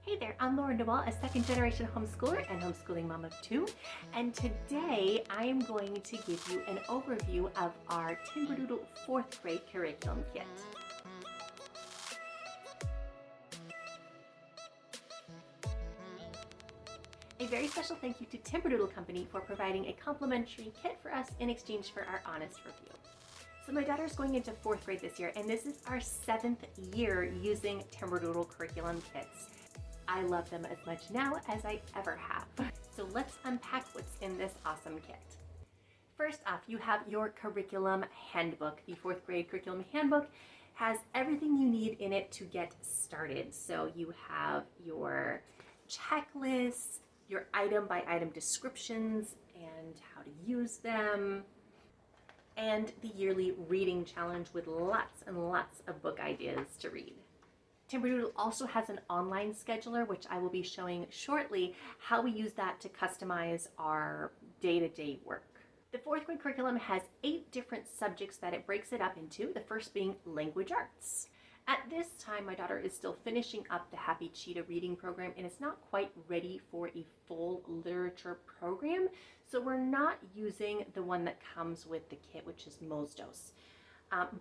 Hey there, I'm Lauren Dewalt, a second generation homeschooler and homeschooling mom of two. And today I am going to give you an overview of our Timberdoodle fourth grade curriculum kit. A very special thank you to Timberdoodle Company for providing a complimentary kit for us in exchange for our honest review. So my daughter is going into fourth grade this year, and this is our 7th year using Timberdoodle curriculum kits. I love them as much now as I ever have. So let's unpack what's in this awesome kit. First off, you have your curriculum handbook. The fourth grade curriculum handbook has everything you need in it to get started. So you have your checklists, your item by item descriptions and how to use them, and the yearly reading challenge with lots and lots of book ideas to read. Timberdoodle also has an online scheduler, which I will be showing shortly how we use that to customize our day-to-day work. The fourth grade curriculum has 8 different subjects that it breaks it up into, the first being language arts. At this time, my daughter is still finishing up the Happy Cheetah reading program and it's not quite ready for a full literature program, so we're not using the one that comes with the kit, which is Mosdos.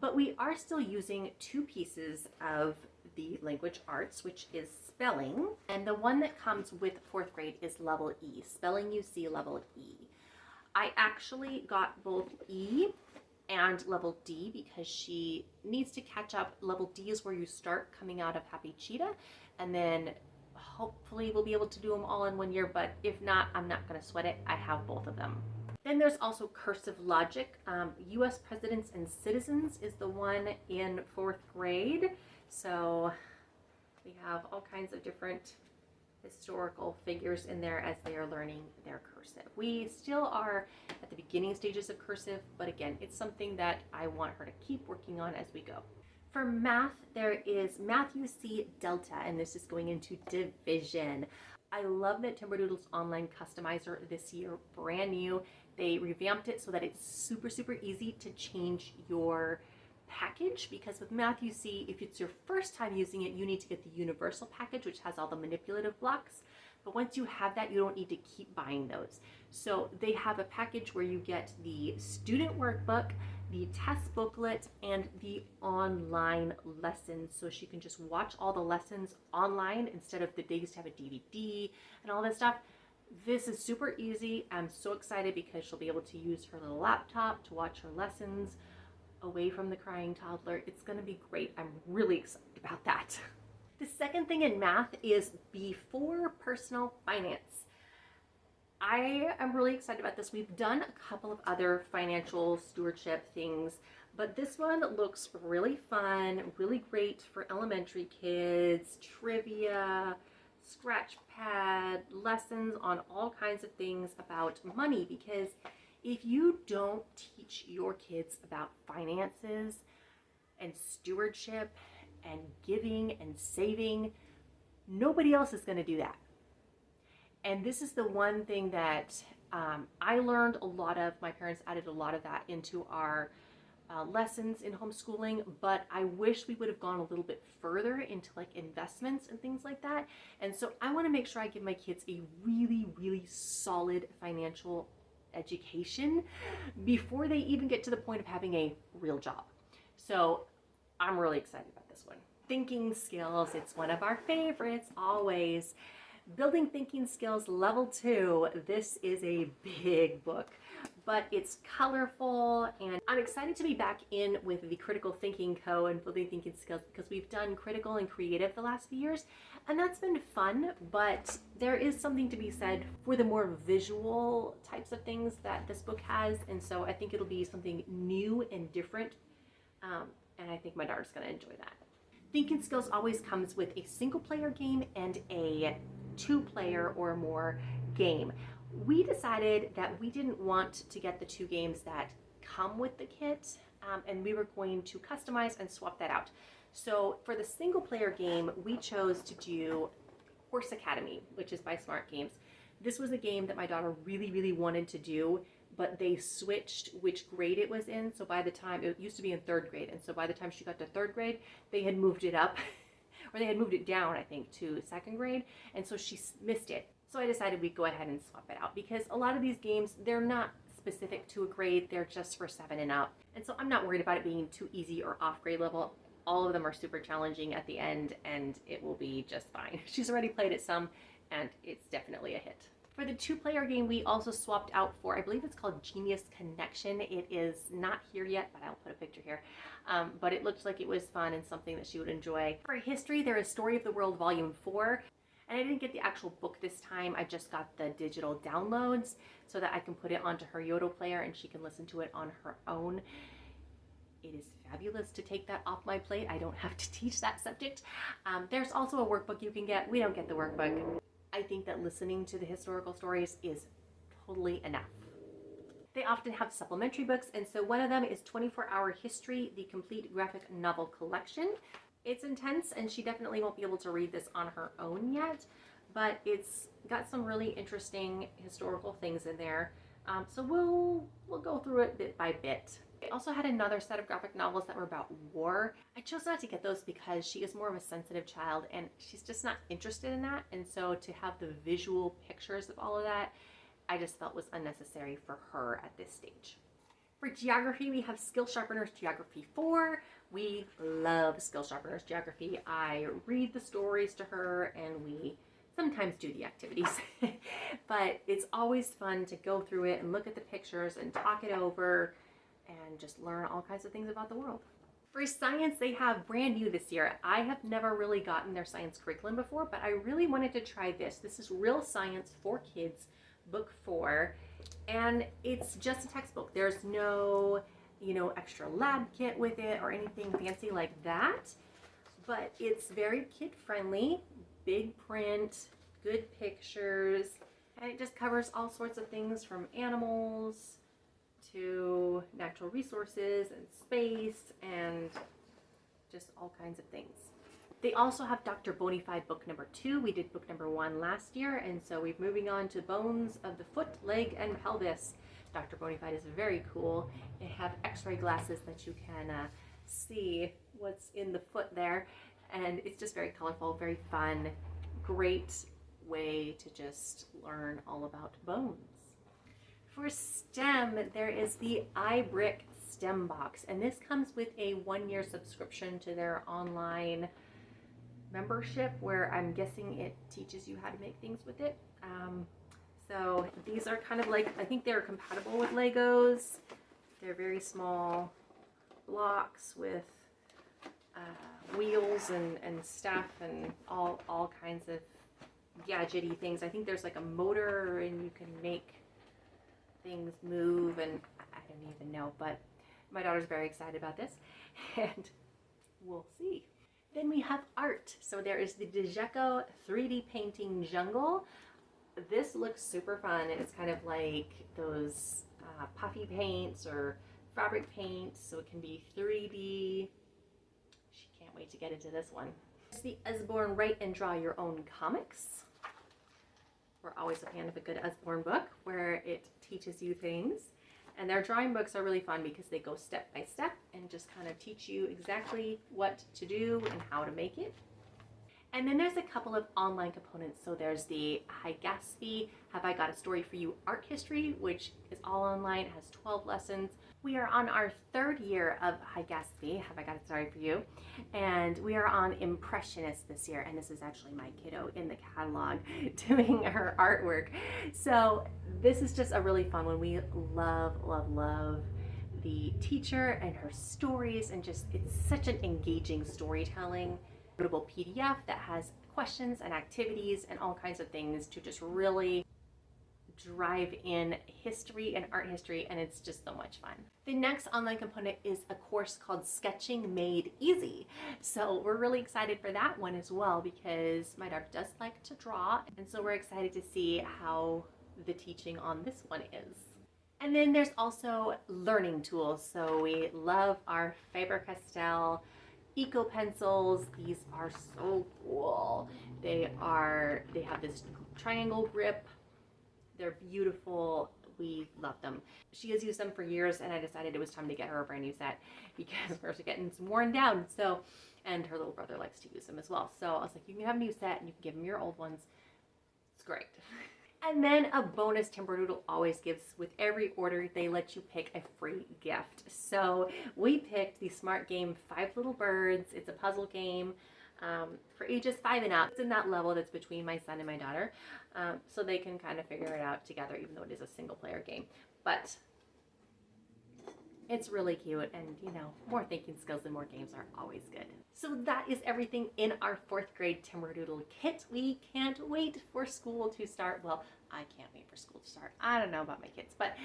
But we are still using 2 pieces of the language arts, which is spelling, and the one that comes with fourth grade is level E, spelling UC level E. I actually got both E and level D because she needs to catch up. Level D is where you start coming out of Happy Cheetah, and then hopefully we'll be able to do them all in 1 year, but if not, I'm not going to sweat it. I have both of them. Then there's also cursive logic. U.S. presidents and citizens is the one in fourth grade. So we have all kinds of different historical figures in there as they are learning their cursive. We still are at the beginning stages of cursive, but again, it's something that I want her to keep working on as we go. For math, there is Math UC Delta, and this is going into division. I love that Timberdoodle's online customizer this year, brand new. They revamped it so that it's super easy to change your package, because with Math UC, if it's your first time using it, you need to get the universal package, which has all the manipulative blocks. But once you have that, you don't need to keep buying those. So they have a package where you get the student workbook, the test booklet, and the online lessons. So she can just watch all the lessons online instead of they used to have a DVD and all this stuff. This is super easy. I'm so excited because she'll be able to use her little laptop to watch her lessons away from the crying toddler. It's going to be great. I'm really excited about that. The second thing in math is before personal finance. I am really excited about this. We've done a couple of other financial stewardship things, but this one looks really fun, really great for elementary kids, trivia, scratch pad, lessons on all kinds of things about money, because if you don't teach your kids about finances and stewardship and giving and saving, nobody else is going to do that. And this is the one thing that I learned a lot of. My parents added a lot of that into our lessons in homeschooling, but I wish we would have gone a little bit further into like investments and things like that. And so I want to make sure I give my kids a really solid financial education before they even get to the point of having a real job. So I'm really excited about this one. Thinking skills, it's one of our favorites always. Building Thinking Skills Level 2. This is a big book, but it's colorful, and I'm excited to be back in with the Critical Thinking Co. and Building Thinking Skills because we've done critical and creative the last few years, and that's been fun, but there is something to be said for the more visual types of things that this book has, and so I think it'll be something new and different, and I think my daughter's going to enjoy that. Thinking Skills always comes with a single player game and a 2-player or more game. We decided that we didn't want to get the 2 games that come with the kit, and we were going to customize and swap that out. So for the single player game, we chose to do Horse Academy, which is by Smart Games. This was a game that my daughter really wanted to do, but they switched which grade it was in. So by the time, it used to be in 3rd grade, and so by the time she got to 3rd grade, they had moved it up or they had moved it down, I think, to second grade, and so she missed it. So I decided we'd go ahead and swap it out, because a lot of these games, they're not specific to a grade, they're just for 7 and up. And so I'm not worried about it being too easy or off grade level. All of them are super challenging at the end, and it will be just fine. She's already played it some, and it's definitely a hit. For the 2-player game, we also swapped out for, I believe it's called Genius Connection. It is not here yet, but I'll put a picture here. But it looked like it was fun and something that she would enjoy. For history, there is Story of the World Volume 4. And I didn't get the actual book this time. I just got the digital downloads so that I can put it onto her Yodel player and she can listen to it on her own. It is fabulous to take that off my plate. I don't have to teach that subject. There's also a workbook you can get. We don't get the workbook. I think that listening to the historical stories is totally enough. They often have supplementary books, and so one of them is 24-Hour History, the complete graphic novel collection. It's intense, and she definitely won't be able to read this on her own yet, but it's got some really interesting historical things in there. So we'll go through it bit by bit. I also had another set of graphic novels that were about war. I chose not to get those because she is more of a sensitive child and she's just not interested in that. And so to have the visual pictures of all of that, I just felt was unnecessary for her at this stage. For geography, we have Skill Sharpeners Geography 4. We love Skill Sharpeners Geography. I read the stories to her and we sometimes do the activities. But it's always fun to go through it and look at the pictures and talk it over and just learn all kinds of things about the world. For science, they have brand new this year. I have never really gotten their science curriculum before, but I really wanted to try this. This is Real Science for Kids, book 4, and it's just a textbook. There's no, extra lab kit with it or anything fancy like that, but it's very kid-friendly, big print, good pictures, and it just covers all sorts of things from animals to natural resources and space and just all kinds of things. They also have Dr. Bonafide book number 2. We did book number 1 last year, and so we're moving on to Bones of the Foot, Leg, and Pelvis. Dr. Bonafide is very cool. They have x-ray glasses that you can see what's in the foot there, and it's just very colorful, very fun, great way to just learn all about bones. For STEM, there is the iBrick STEM box, and this comes with a 1-year subscription to their online membership where I'm guessing it teaches you how to make things with it. So these are kind of like, I think they're compatible with Legos. They're very small blocks with wheels and stuff and all kinds of gadgety things. I think there's like a motor and you can make things move, and I don't even know, but my daughter's very excited about this and we'll see. Then we have art. So there is the Dejeco 3D painting jungle. This looks super fun. It's kind of like those puffy paints or fabric paints, so it can be 3D. She can't wait to get into this one. It's the Usborne Write and Draw Your Own Comics. We're always a fan of a good Usborne book where it teaches you things. And their drawing books are really fun because they go step by step and just kind of teach you exactly what to do and how to make it. And then there's a couple of online components. So there's the High Gatsby, Have I Got a Story for You art history, which is all online. It has 12 lessons. We are on our 3rd year of High Gatsby, Have I Got a Story for You, and we are on Impressionist this year, and this is actually my kiddo in the catalog doing her artwork. So this is just a really fun one. We love, love, love the teacher and her stories, and just it's such an engaging storytelling. Notable PDF that has questions and activities and all kinds of things to just really drive in history and art history, and it's just so much fun. The next online component is a course called Sketching Made Easy. So we're really excited for that one as well because my daughter does like to draw, and so we're excited to see how the teaching on this one is. And then there's also learning tools. So we love our Faber-Castell Eco pencils. These are so cool. They have this triangle grip. They're beautiful. We love them. She has used them for years, and I decided it was time to get her a brand new set because we're getting worn down. So And her little brother likes to use them as well. So I was like, you can have a new set and you can give them your old ones. It's great. And then a bonus Timberdoodle always gives with every order, they let you pick a free gift. So we picked the smart game 5 Little Birds. It's a puzzle game for ages 5 and up. It's in that level that's between my son and my daughter. So they can kind of figure it out together, even though it is a single player game. But it's really cute, and you know, more thinking skills and more games are always good. So that is everything in our 4th grade Timberdoodle kit. We can't wait for school to start. Well, I can't wait for school to start. I don't know about my kids, but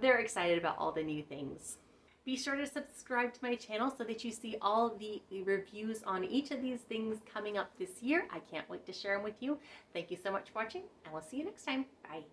they're excited about all the new things. Be sure to subscribe to my channel so that you see all the reviews on each of these things coming up this year. I can't wait to share them with you. Thank you so much for watching, and we'll see you next time. Bye.